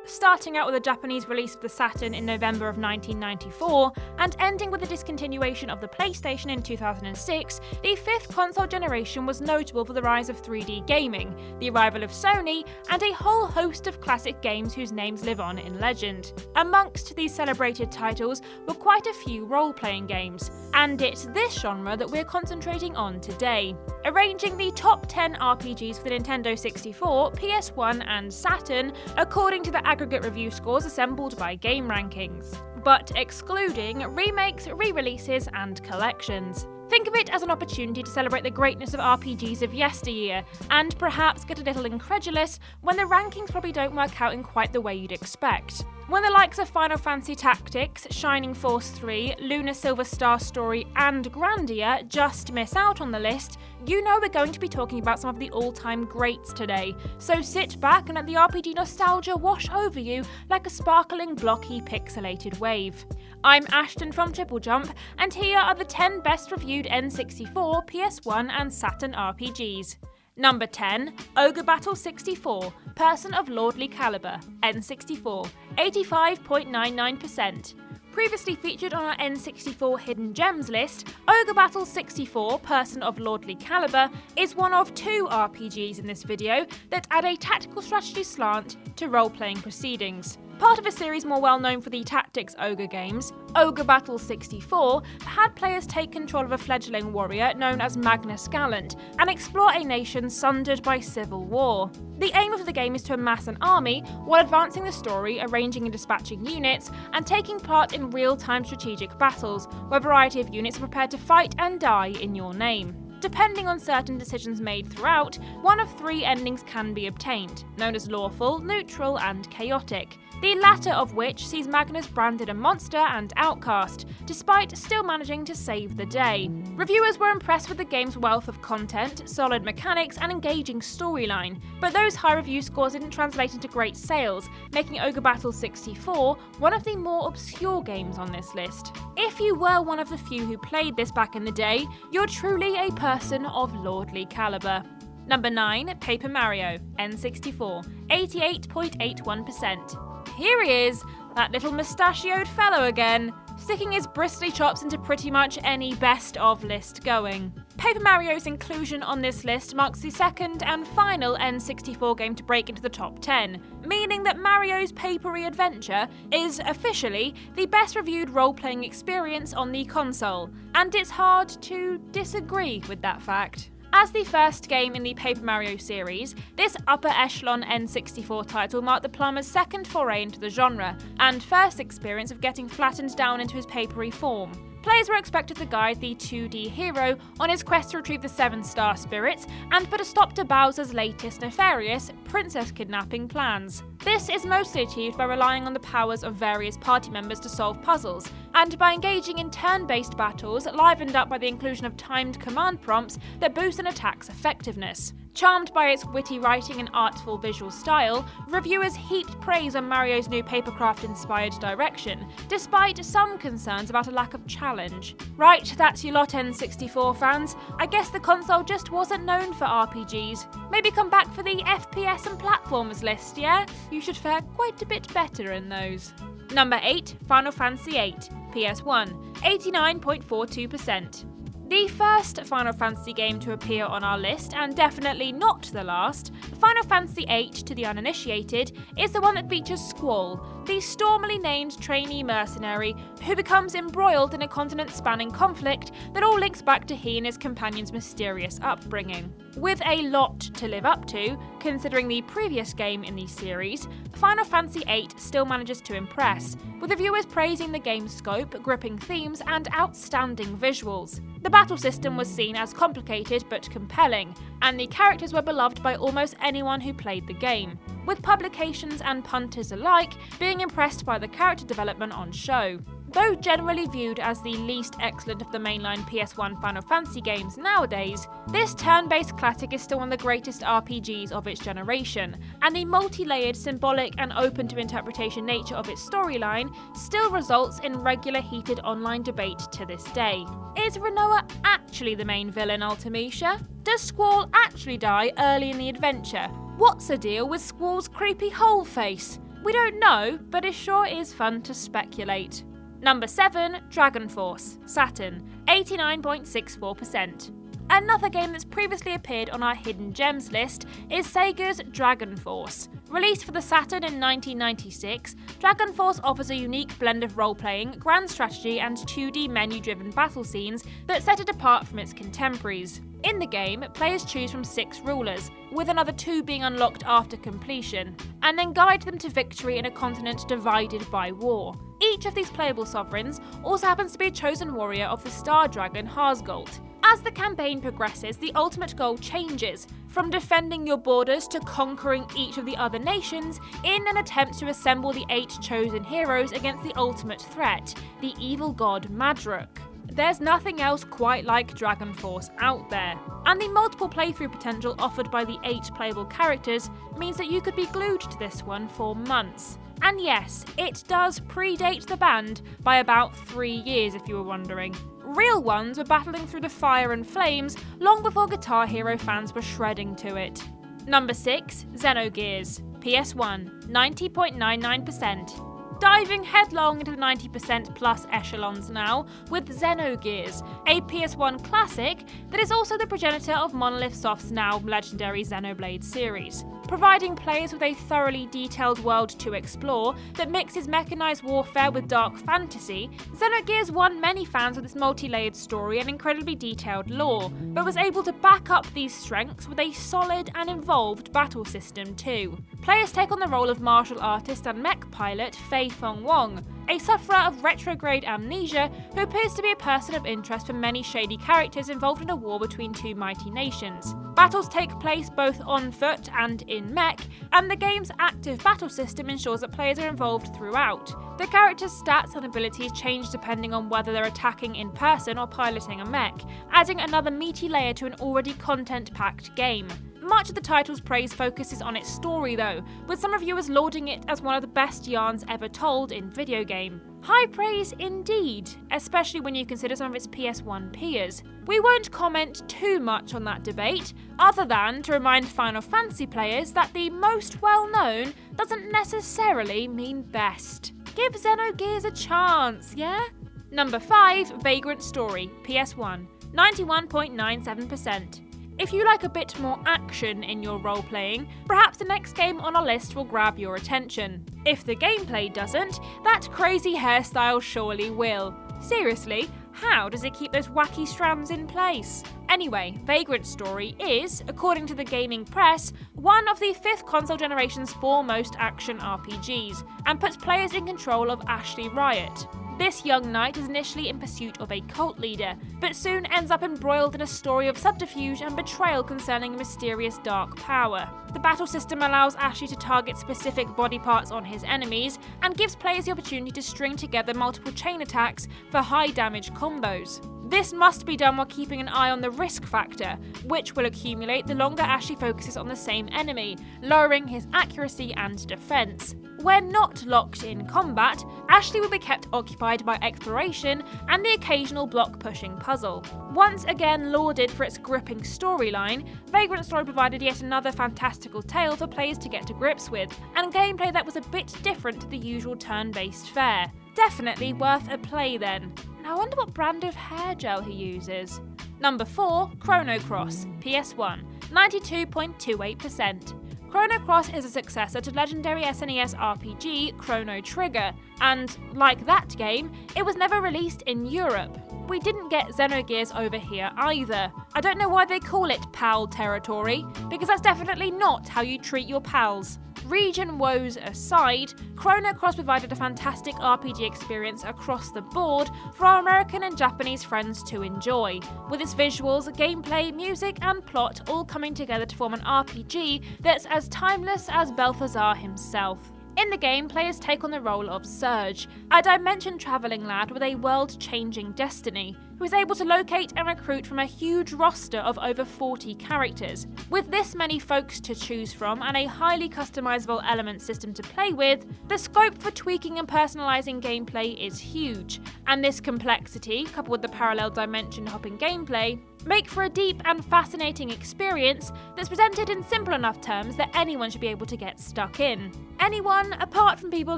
starting out with a Japanese release of the Saturn in November of 1994, and ending with the discontinuation of the PlayStation in 2006, the fifth console generation was notable for the rise of 3D gaming, the arrival of Sony, and a whole host of classic games whose names live on in legend. Amongst these celebrated titles were quite a few role-playing games, and it's this genre that we're concentrating on today. Arranging the top 10 RPGs for the Nintendo 64, PS1 and Saturn, according to the aggregate review scores assembled by Game Rankings, but excluding remakes, re-releases and collections. Think of it as an opportunity to celebrate the greatness of RPGs of yesteryear, and perhaps get a little incredulous when the rankings probably don't work out in quite the way you'd expect. When the likes of Final Fantasy Tactics, Shining Force 3, Lunar Silver Star Story and Grandia just miss out on the list, you know we're going to be talking about some of the all-time greats today, so sit back and let the RPG nostalgia wash over you like a sparkling, blocky, pixelated wave. I'm Ashton from TripleJump, and here are the 10 best-reviewed N64, PS1 and Saturn RPGs. Number 10, Ogre Battle 64, Person of Lordly Caliber, N64, 85.99%. Previously featured on our N64 Hidden Gems list, Ogre Battle 64, Person of Lordly Caliber, is one of two RPGs in this video that add a tactical strategy slant to role-playing proceedings. Part of a series more well known for the Tactics Ogre games, Ogre Battle 64 had players take control of a fledgling warrior known as Magnus Gallant and explore a nation sundered by civil war. The aim of the game is to amass an army while advancing the story, arranging and dispatching units, and taking part in real-time strategic battles, where a variety of units are prepared to fight and die in your name. Depending on certain decisions made throughout, one of three endings can be obtained, known as lawful, neutral, and chaotic. The latter of which sees Magnus branded a monster and outcast, despite still managing to save the day. Reviewers were impressed with the game's wealth of content, solid mechanics, and engaging storyline, but those high review scores didn't translate into great sales, making Ogre Battle 64 one of the more obscure games on this list. If you were one of the few who played this back in the day, you're truly a person of lordly caliber. Number 9, Paper Mario, N64, 88.81%. Here he is, that little mustachioed fellow again, sticking his bristly chops into pretty much any best of list going. Paper Mario's inclusion on this list marks the second and final N64 game to break into the top 10, meaning that Mario's papery adventure is officially the best reviewed role-playing experience on the console, and it's hard to disagree with that fact. As the first game in the Paper Mario series, this upper echelon N64 title marked the plumber's second foray into the genre, and first experience of getting flattened down into his papery form. Players were expected to guide the 2D hero on his quest to retrieve the 7-star spirits and put a stop to Bowser's latest nefarious princess kidnapping plans. This is mostly achieved by relying on the powers of various party members to solve puzzles, and by engaging in turn-based battles livened up by the inclusion of timed command prompts that boost an attack's effectiveness. Charmed by its witty writing and artful visual style, reviewers heaped praise on Mario's new papercraft-inspired direction, despite some concerns about a lack of challenge. Right, that's your lot, N64 fans. I guess the console just wasn't known for RPGs. Maybe come back for the FPS and platformers list, yeah? You should fare quite a bit better in those. Number 8, Final Fantasy VIII, PS1, 89.42%. The first Final Fantasy game to appear on our list, and definitely not the last, Final Fantasy VIII to the uninitiated, is the one that features Squall, the stormily named trainee mercenary who becomes embroiled in a continent-spanning conflict that all links back to he and his companion's mysterious upbringing. With a lot to live up to, considering the previous game in the series, Final Fantasy VIII still manages to impress, with reviewers praising the game's scope, gripping themes, and outstanding visuals. The battle system was seen as complicated but compelling, and the characters were beloved by almost anyone who played the game, with publications and punters alike being impressed by the character development on show. Though generally viewed as the least excellent of the mainline PS1 Final Fantasy games nowadays, this turn-based classic is still one of the greatest RPGs of its generation, and the multi-layered, symbolic and open to interpretation nature of its storyline still results in regular heated online debate to this day. Is Rinoa actually the main villain, Ultimecia? Does Squall actually die early in the adventure? What's the deal with Squall's creepy hole face? We don't know, but it sure is fun to speculate. Number 7, Dragon Force, Saturn, 89.64%. Another game that's previously appeared on our Hidden Gems list is Sega's Dragon Force. Released for the Saturn in 1996, Dragon Force offers a unique blend of role-playing, grand strategy and 2D menu-driven battle scenes that set it apart from its contemporaries. In the game, players choose from 6 rulers, with another 2 being unlocked after completion, and then guide them to victory in a continent divided by war. Each of these playable sovereigns also happens to be a chosen warrior of the Star Dragon Harzgold. As the campaign progresses, the ultimate goal changes, from defending your borders to conquering each of the other nations in an attempt to assemble the 8 chosen heroes against the ultimate threat, the evil god Madruk. There's nothing else quite like Dragon Force out there, and the multiple playthrough potential offered by the 8 playable characters means that you could be glued to this one for months. And yes, it does predate the band by about 3 years if you were wondering. Real ones were battling through the fire and flames long before Guitar Hero fans were shredding to it. Number 6, Xenogears, PS1, 90.99%. Diving headlong into the 90% plus echelons now with Xenogears, a PS1 classic that is also the progenitor of Monolith Soft's now legendary Xenoblade series. Providing players with a thoroughly detailed world to explore that mixes mechanized warfare with dark fantasy, Xenogears won many fans with its multi-layered story and incredibly detailed lore, but was able to back up these strengths with a solid and involved battle system too. Players take on the role of martial artist and mech pilot Fei Feng Wong, a sufferer of retrograde amnesia who appears to be a person of interest for many shady characters involved in a war between 2 mighty nations. Battles take place both on foot and in mech, and the game's active battle system ensures that players are involved throughout. The characters' stats and abilities change depending on whether they're attacking in person or piloting a mech, adding another meaty layer to an already content-packed game. Much of the title's praise focuses on its story though, with some reviewers lauding it as one of the best yarns ever told in video game. High praise indeed, especially when you consider some of its PS1 peers. We won't comment too much on that debate, other than to remind Final Fantasy players that the most well-known doesn't necessarily mean best. Give Xenogears a chance, yeah? Number 5, Vagrant Story, PS1, 91.97%. If you like a bit more action in your role-playing, perhaps the next game on our list will grab your attention. If the gameplay doesn't, that crazy hairstyle surely will. Seriously, how does it keep those wacky strands in place? Anyway, Vagrant Story is, according to the gaming press, one of the 5th console generation's foremost action RPGs, and puts players in control of Ashley Riot. This young knight is initially in pursuit of a cult leader, but soon ends up embroiled in a story of subterfuge and betrayal concerning a mysterious dark power. The battle system allows Ashley to target specific body parts on his enemies, and gives players the opportunity to string together multiple chain attacks for high damage combos. This must be done while keeping an eye on the risk factor, which will accumulate the longer Ashley focuses on the same enemy, lowering his accuracy and defense. When not locked in combat, Ashley will be kept occupied by exploration and the occasional block-pushing puzzle. Once again lauded for its gripping storyline, Vagrant Story provided yet another fantastical tale for players to get to grips with, and gameplay that was a bit different to the usual turn-based fare. Definitely worth a play then. I wonder what brand of hair gel he uses. Number 4, Chrono Cross, PS1, 92.28%. Chrono Cross is a successor to legendary SNES RPG Chrono Trigger, and, like that game, it was never released in Europe. We didn't get Xenogears over here either. I don't know why they call it PAL territory, because that's definitely not how you treat your pals. Region woes aside, Chrono Cross provided a fantastic RPG experience across the board for our American and Japanese friends to enjoy, with its visuals, gameplay, music and plot all coming together to form an RPG that's as timeless as Balthazar himself. In the game, players take on the role of Surge, a dimension-travelling lad with a world-changing destiny, who is able to locate and recruit from a huge roster of over 40 characters. With this many folks to choose from and a highly customisable element system to play with, the scope for tweaking and personalising gameplay is huge, and this complexity, coupled with the parallel dimension-hopping gameplay, make for a deep and fascinating experience that's presented in simple enough terms that anyone should be able to get stuck in. Anyone apart from people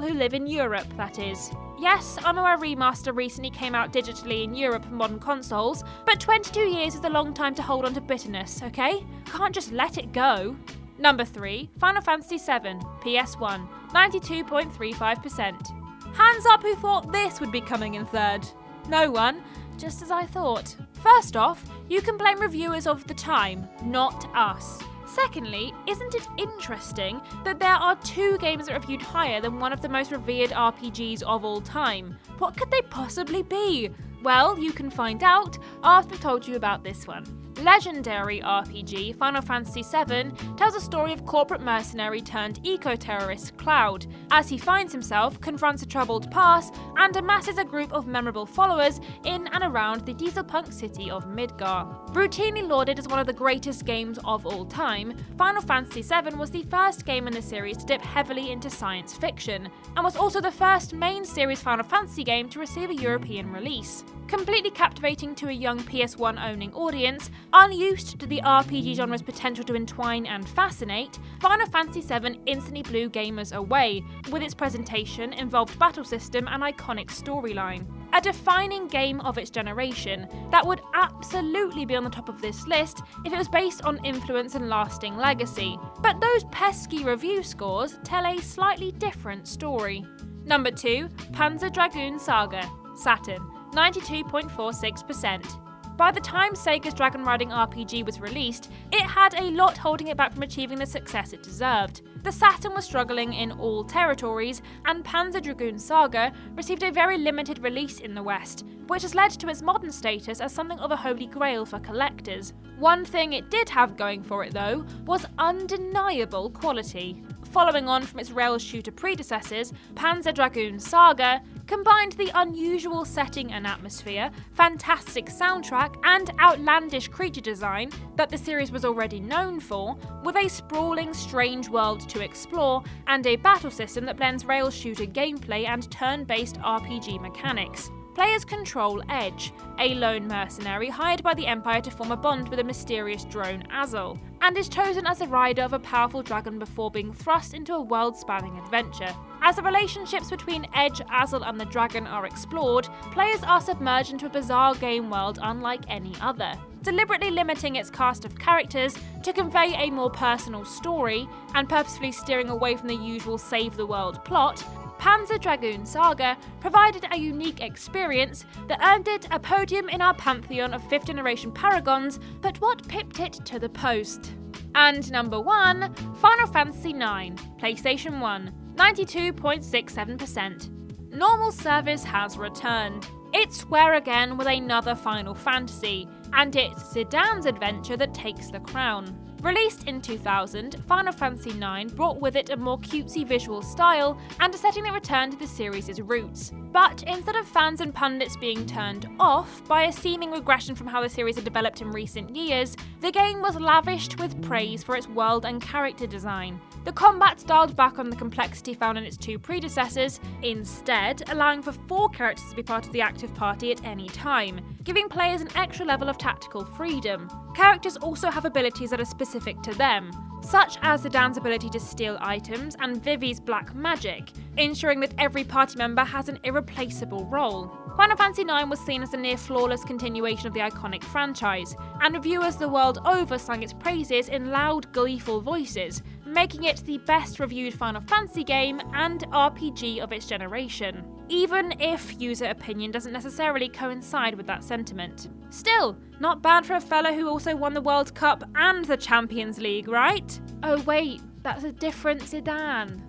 who live in Europe, that is. Yes, I know a remaster recently came out digitally in Europe for modern consoles, but 22 years is a long time to hold on to bitterness, okay? Can't just let it go. Number 3, Final Fantasy VII, PS1, 92.35%. Hands up who thought this would be coming in third. No one, just as I thought. First off, you can blame reviewers of the time, not us. Secondly, isn't it interesting that there are 2 games that are reviewed higher than one of the most revered RPGs of all time? What could they possibly be? Well, you can find out after I've told you about this one. Legendary RPG Final Fantasy VII tells a story of corporate mercenary turned eco-terrorist Cloud, as he finds himself, confronts a troubled past, and amasses a group of memorable followers in and around the dieselpunk city of Midgar. Routinely lauded as one of the greatest games of all time, Final Fantasy VII was the first game in the series to dip heavily into science fiction, and was also the first main series Final Fantasy game to receive a European release. Completely captivating to a young PS1 owning audience, unused to the RPG genre's potential to entwine and fascinate, Final Fantasy VII instantly blew gamers away, with its presentation, involved battle system and iconic storyline. A defining game of its generation that would absolutely be on the top of this list if it was based on influence and lasting legacy. But those pesky review scores tell a slightly different story. Number 2, Panzer Dragoon Saga, Saturn, 92.46%. By the time Sega's Dragon Riding RPG was released, it had a lot holding it back from achieving the success it deserved. The Saturn was struggling in all territories, and Panzer Dragoon Saga received a very limited release in the West, which has led to its modern status as something of a holy grail for collectors. One thing it did have going for it though was undeniable quality. Following on from its rail shooter predecessors, Panzer Dragoon Saga combined the unusual setting and atmosphere, fantastic soundtrack, and outlandish creature design that the series was already known for, with a sprawling, strange world to explore and a battle system that blends rail shooter gameplay and turn-based RPG mechanics. Players control Edge, a lone mercenary hired by the Empire to form a bond with a mysterious drone Azul, and is chosen as the rider of a powerful dragon before being thrust into a world-spanning adventure. As the relationships between Edge, Azul and the dragon are explored, players are submerged into a bizarre game world unlike any other. Deliberately limiting its cast of characters to convey a more personal story, and purposefully steering away from the usual save-the-world plot, Panzer Dragoon Saga provided a unique experience that earned it a podium in our pantheon of 5th generation paragons, but what pipped it to the post? And number 1, Final Fantasy IX, PlayStation 1, 92.67%. Normal service has returned. It's Square again with another Final Fantasy, and it's Zidane's adventure that takes the crown. Released in 2000, Final Fantasy IX brought with it a more cutesy visual style and a setting that returned to the series' roots. But instead of fans and pundits being turned off by a seeming regression from how the series had developed in recent years, the game was lavished with praise for its world and character design. The combat dialed back on the complexity found in its 2 predecessors, instead allowing for 4 characters to be part of the active party at any time, giving players an extra level of tactical freedom. Characters also have abilities that are specific to them, such as Zidane's ability to steal items and Vivi's black magic, ensuring that every party member has an irreplaceable role. Final Fantasy IX was seen as a near-flawless continuation of the iconic franchise, and reviewers the world over sang its praises in loud, gleeful voices, making it the best-reviewed Final Fantasy game and RPG of its generation, even if user opinion doesn't necessarily coincide with that sentiment. Still, not bad for a fella who also won the World Cup and the Champions League, right? Oh wait, that's a different Zidane.